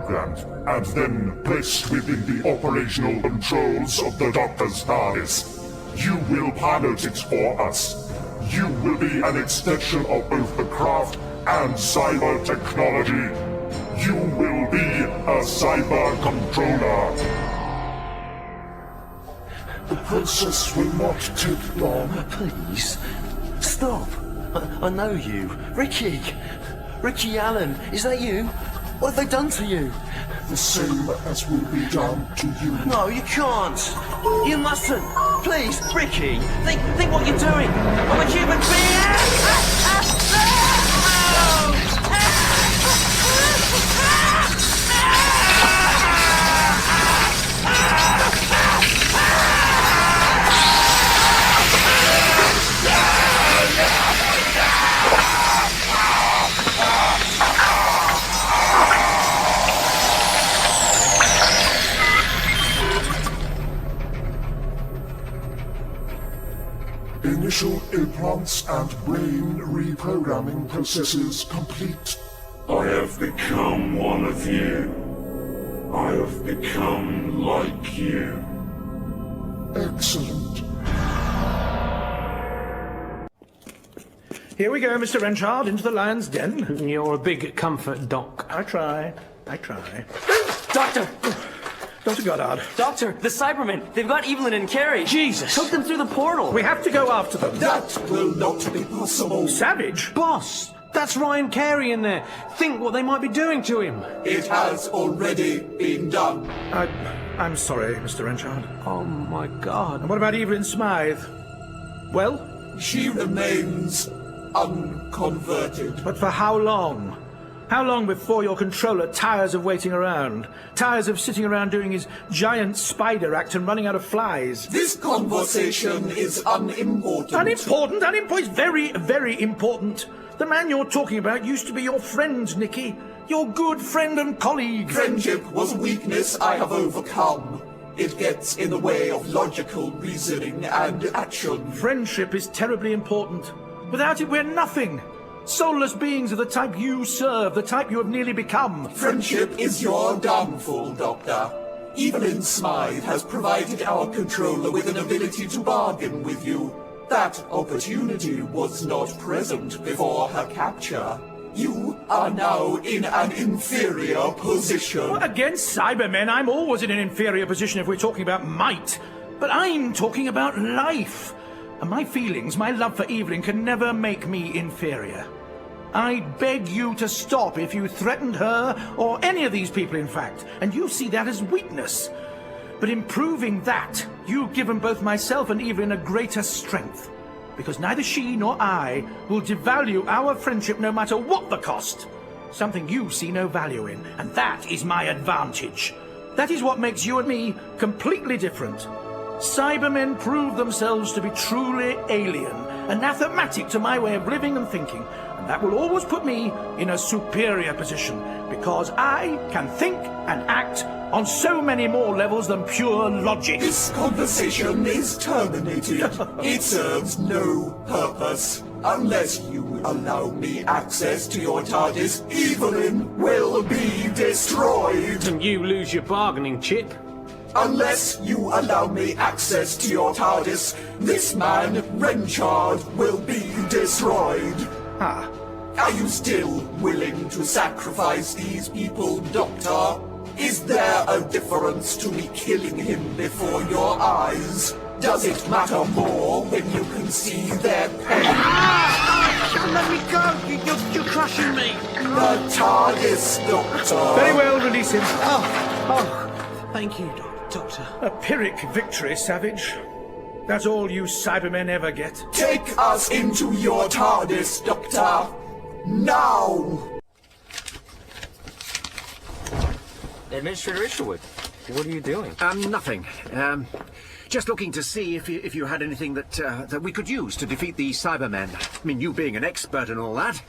reprogrammed, and then placed within the operational controls of the Doctor's TARDIS. You will pilot it for us. You will be an extension of both the craft and cyber technology. You will be a cyber controller. The process will not take long. Please, stop. I know you. Ricky Allen, is that you? What have they done to you? The same as will be done to you. No, you can't. You mustn't. Please, Ricky, think what you're doing. I'm a human being. Initial implants and brain reprogramming processes complete. I have become one of you. I have become like you. Excellent. Here we go, Mr. Renchard, into the lion's den. You're a big comfort, Doc. I try. Doctor! Dr. Goddard. Doctor, the Cybermen! They've got Evelyn and Carrie! Jesus! Took them through the portal! We have to go after them. That will not be possible. Savage? Boss! That's Ryan Carey in there. Think what they might be doing to him. It has already been done. I'm sorry, Mr. Renchard. Oh, my God. And what about Evelyn Smythe? Well? She remains unconverted. But for how long? How long before your controller tires of waiting around? Tires of sitting around doing his giant spider act and running out of flies? This conversation is unimportant. Unimportant? It's very, very important. The man you're talking about used to be your friend, Nicky. Your good friend and colleague. Friendship was a weakness I have overcome. It gets in the way of logical reasoning and action. Friendship is terribly important. Without it, we're nothing. Soulless beings of the type you serve, the type you have nearly become. Friendship is your downfall, Doctor. Evelyn Smythe has provided our controller with an ability to bargain with you. That opportunity was not present before her capture. You are now in an inferior position. Well, against Cybermen, I'm always in an inferior position if we're talking about might. But I'm talking about life. And my feelings, my love for Evelyn can never make me inferior. I beg you to stop if you threatened her, or any of these people in fact, and you see that as weakness. But in proving that, you've given both myself and Evelyn a greater strength. Because neither she nor I will devalue our friendship no matter what the cost. Something you see no value in, and that is my advantage. That is what makes you and me completely different. Cybermen prove themselves to be truly alien, anathematic to my way of living and thinking, and that will always put me in a superior position, because I can think and act on so many more levels than pure logic. This conversation is terminated. It serves no purpose. Unless you allow me access to your TARDIS, Evelyn will be destroyed. And you lose your bargaining chip. Unless you allow me access to your TARDIS, this man, Renchard, will be destroyed. Ah. Are you still willing to sacrifice these people, Doctor? Is there a difference to me killing him before your eyes? Does it matter more when you can see their pain? Let me go! You're crushing me! The TARDIS, Doctor! Very well, release him. Thank you, Doctor. A Pyrrhic victory, Savage. That's all you Cybermen ever get. Take us into your TARDIS, Doctor! Now! Administrator Isherwood, what are you doing? Nothing. Just looking to see if you had anything that we could use to defeat these Cybermen. I mean, you being an expert and all that.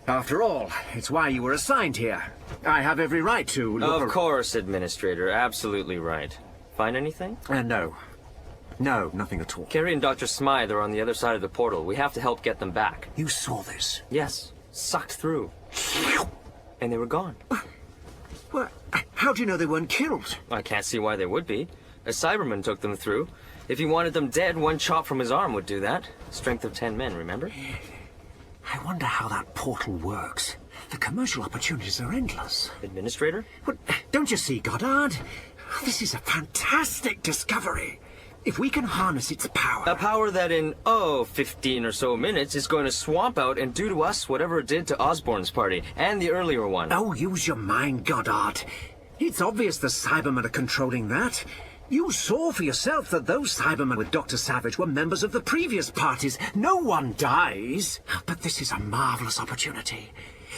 After all, it's why you were assigned here. I have every right to look... Of course, Administrator. Absolutely right. Find anything? No. No, nothing at all. Carrie and Dr. Smythe are on the other side of the portal. We have to help get them back. You saw this? Yes. Sucked through. And they were gone. What? How do you know they weren't killed? I can't see why they would be. A Cyberman took them through. If he wanted them dead, one chop from his arm would do that. Strength of 10 men, remember? I wonder how that portal works. The commercial opportunities are endless. Administrator? Well, don't you see, Goddard? This is a fantastic discovery. If we can harness its power... A power that in, 15 or so minutes is going to swamp out and do to us whatever it did to Osborn's party, and the earlier one. Oh, use your mind, Goddard. It's obvious the Cybermen are controlling that. You saw for yourself that those Cybermen with Dr. Savage were members of the previous parties. No one dies. But this is a marvelous opportunity.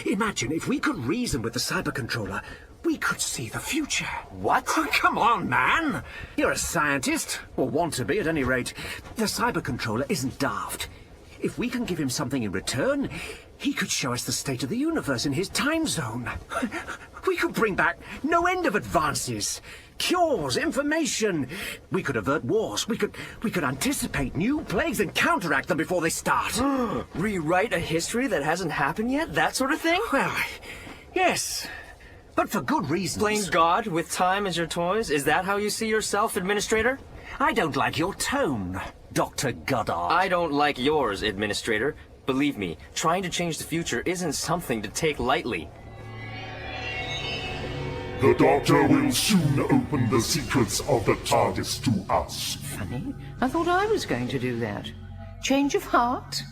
Imagine if we could reason with the Cyber Controller, we could see the future. What? Oh, come on, man! You're a scientist, or want to be at any rate. The Cyber Controller isn't daft. If we can give him something in return, he could show us the state of the universe in his time zone. We could bring back no end of advances. Cures, information. We could avert wars. We could anticipate new plagues and counteract them before they start. Rewrite a history that hasn't happened yet? That sort of thing? Well, yes. But for good reasons. Playing God with time as your toys? Is that how you see yourself, Administrator? I don't like your tone, Dr. Goddard. I don't like yours, Administrator. Believe me, trying to change the future isn't something to take lightly. The Doctor will soon open the secrets of the TARDIS to us. Funny. I thought I was going to do that. Change of heart?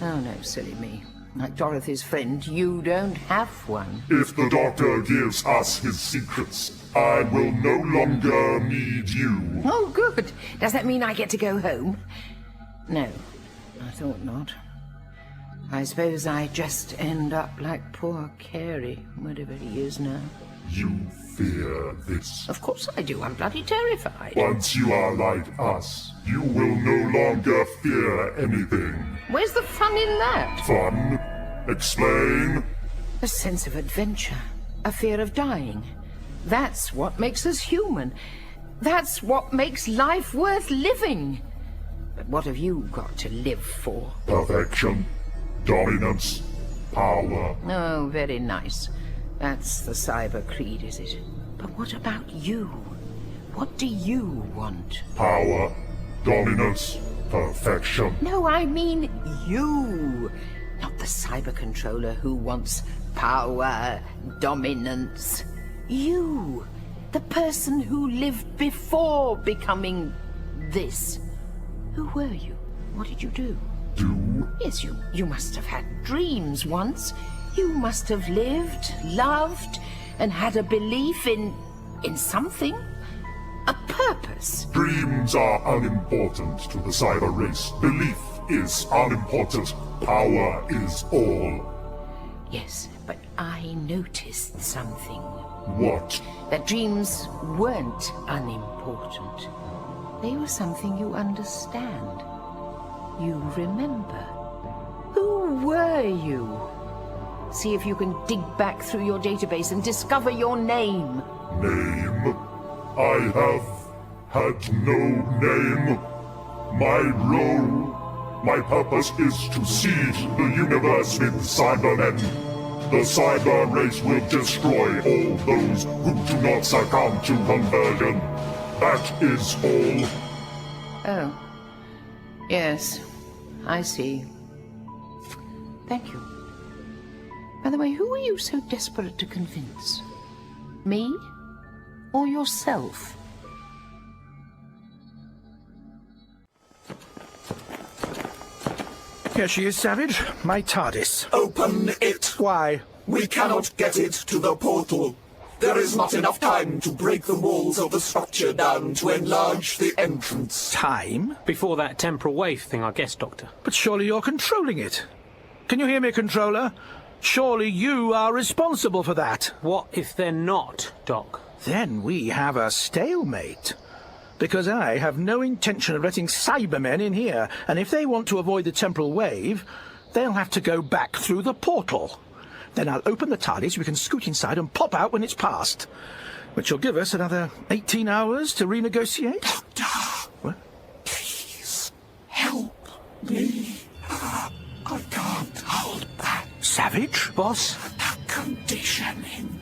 Oh, no, silly me. Like Dorothy's friend, you don't have one. If the Doctor gives us his secrets, I will no longer need you. Oh, good. Does that mean I get to go home? No, I thought not. I suppose I just end up like poor Carey, whatever he is now. You fear this. Of course I do. I'm bloody terrified. Once you are like us, you will no longer fear anything. Where's the fun in that? Fun? Explain. A sense of adventure. A fear of dying. That's what makes us human. That's what makes life worth living. But what have you got to live for? Perfection. Dominance. Power. Oh, very nice. That's the cyber creed, is it? But what about you? What do you want? Power. Dominance. Perfection. No, I mean you. Not the cyber controller who wants power, dominance. You. The person who lived before becoming this. Who were you? What did you do? Do? Yes, you must have had dreams once. You must have lived, loved, and had a belief in something. A purpose. Dreams are unimportant to the cyber race. Belief is unimportant. Power is all. Yes, but I noticed something. What? That dreams weren't unimportant. They were something you understand. You remember. Who were you? See if you can dig back through your database and discover your name. Name? I have had no name. My role, my purpose is to seed the universe with Cybermen. The cyber race will destroy all those who do not succumb to conversion. That is all. Oh. Yes, I see. Thank you. By the way, who are you so desperate to convince? Me? Or yourself? Here she is, Savage. My TARDIS. Open it! Why? We cannot get it to the portal. There is not enough time to break the walls of the structure down to enlarge the entrance. Time? Before that temporal wave thing, I guess, Doctor. But surely you're controlling it. Can you hear me, Controller? Surely you are responsible for that. What if they're not, Doc? Then we have a stalemate. Because I have no intention of letting Cybermen in here, and if they want to avoid the temporal wave, they'll have to go back through the portal. Then I'll open the TARDIS, we can scoot inside and pop out when it's passed. Which will give us another 18 hours to renegotiate. Doctor! What? Please, help me. I can't hold back. Savage? Boss? The conditioning.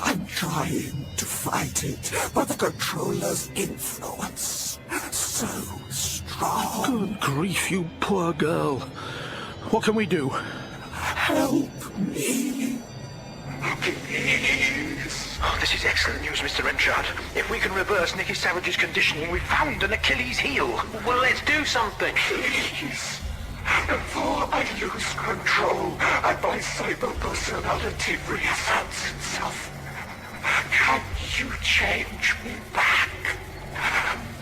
I'm trying to fight it, but the controller's influence so strong. Good grief, you poor girl. What can we do? Help me. Oh, this is excellent news, Mr. Renchard. If we can reverse Nicky Savage's conditioning, we've found an Achilles heel. Well, let's do something. Please. Before I lose control and my cyber personality reasserts itself, can you change me back?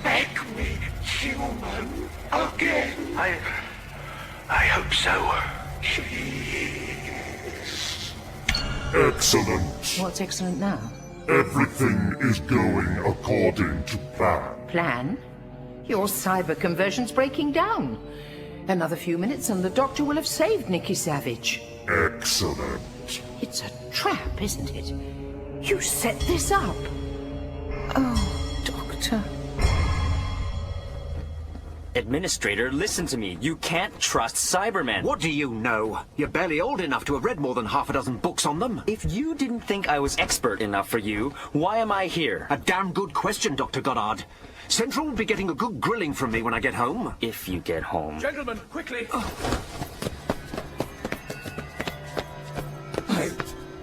Make me human again? I hope so. Please. Excellent. What's excellent now? Everything is going according to plan. Plan? Your cyber conversion's breaking down. Another few minutes and the doctor will have saved Nicky Savage. Excellent. It's a trap, isn't it? You set this up. Oh, Doctor. Administrator, listen to me. You can't trust Cybermen. What do you know? You're barely old enough to have read more than half a dozen books on them. If you didn't think I was expert enough for you, why am I here? A damn good question, Dr. Goddard. Central will be getting a good grilling from me when I get home. If you get home. Gentlemen, quickly. I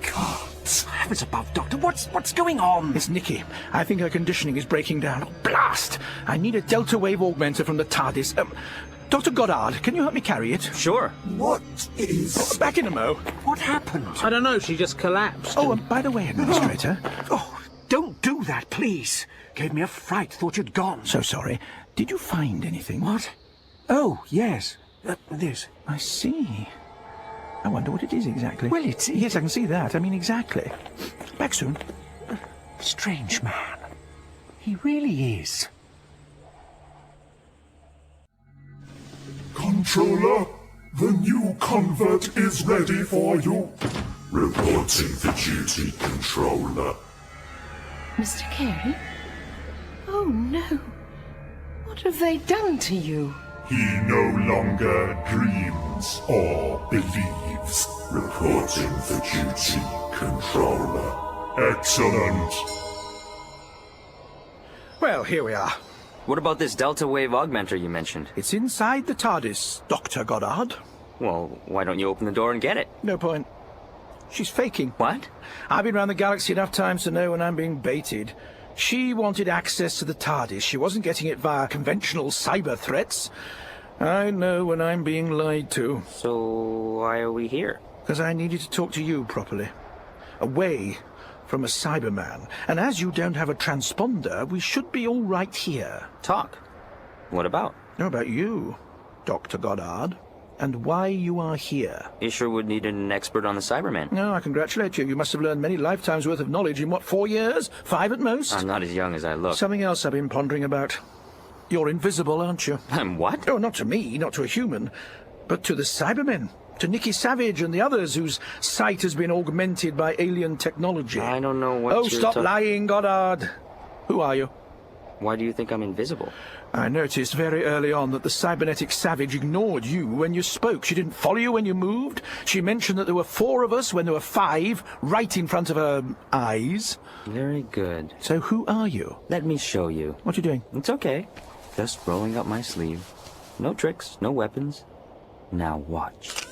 can't. Heavens above, Doctor, what's going on? It's Nicky. I think her conditioning is breaking down. Oh, blast! I need a delta wave augmenter from the TARDIS. Dr. Goddard, can you help me carry it? Sure. What is... Back in a mo. What happened? I don't know, she just collapsed. Oh, and by the way, Administrator. Oh, don't do that, please. Gave me a fright, thought you'd gone. So sorry. Did you find anything? What? Oh, yes. This. I see. I wonder what it is exactly. Well, it's... Yes, I can see that. I mean, exactly. Back soon. Strange man. He really is. Controller, the new convert is ready for you. Reporting for duty, Controller. Mr. Carey? Oh, no. What have they done to you? He no longer dreams or believes. Reporting for duty, Controller. Excellent. Well, here we are. What about this delta wave augmenter you mentioned? It's inside the TARDIS, Dr. Goddard. Well, why don't you open the door and get it? No point. She's faking. What? I've been around the galaxy enough times to know when I'm being baited. She wanted access to the TARDIS. She wasn't getting it via conventional cyber threats. I know when I'm being lied to. So, why are we here? Because I needed to talk to you properly. Away from a Cyberman. And as you don't have a transponder, we should be all right here. Talk. What about? How about you, Dr. Goddard? And why you are here. Isherwood needed an expert on the Cybermen. No, I congratulate you. You must have learned many lifetimes' worth of knowledge in, what, 4 years? 5 at most? I'm not as young as I look. Something else I've been pondering about. You're invisible, aren't you? I'm what? Oh, not to me, not to a human, but to the Cybermen. To Nicky Savage and the others whose sight has been augmented by alien technology. I don't know what Oh, you're stop lying, Goddard. Who are you? Why do you think I'm invisible? I noticed very early on that the cybernetic Savage ignored you when you spoke. She didn't follow you when you moved. She mentioned that there were 4 of us when there were 5, right in front of her eyes. Very good. So who are you? Let me show you. What are you doing? It's okay. Just rolling up my sleeve. No tricks, no weapons. Now watch.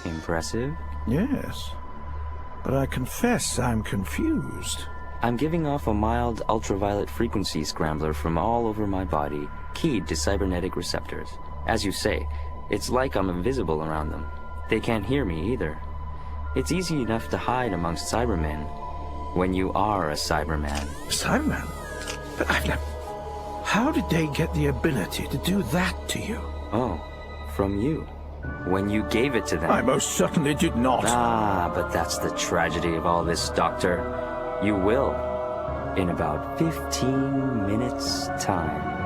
Impressive? Yes. But I confess I'm confused. I'm giving off a mild ultraviolet frequency scrambler from all over my body, keyed to cybernetic receptors. As you say, it's like I'm invisible around them. They can't hear me either. It's easy enough to hide amongst Cybermen when you are a Cyberman. Cyberman? But I've never... How did they get the ability to do that to you? Oh, from you. When you gave it to them. I most certainly did not. Ah, but that's the tragedy of all this, Doctor. You will. In about 15 minutes' time.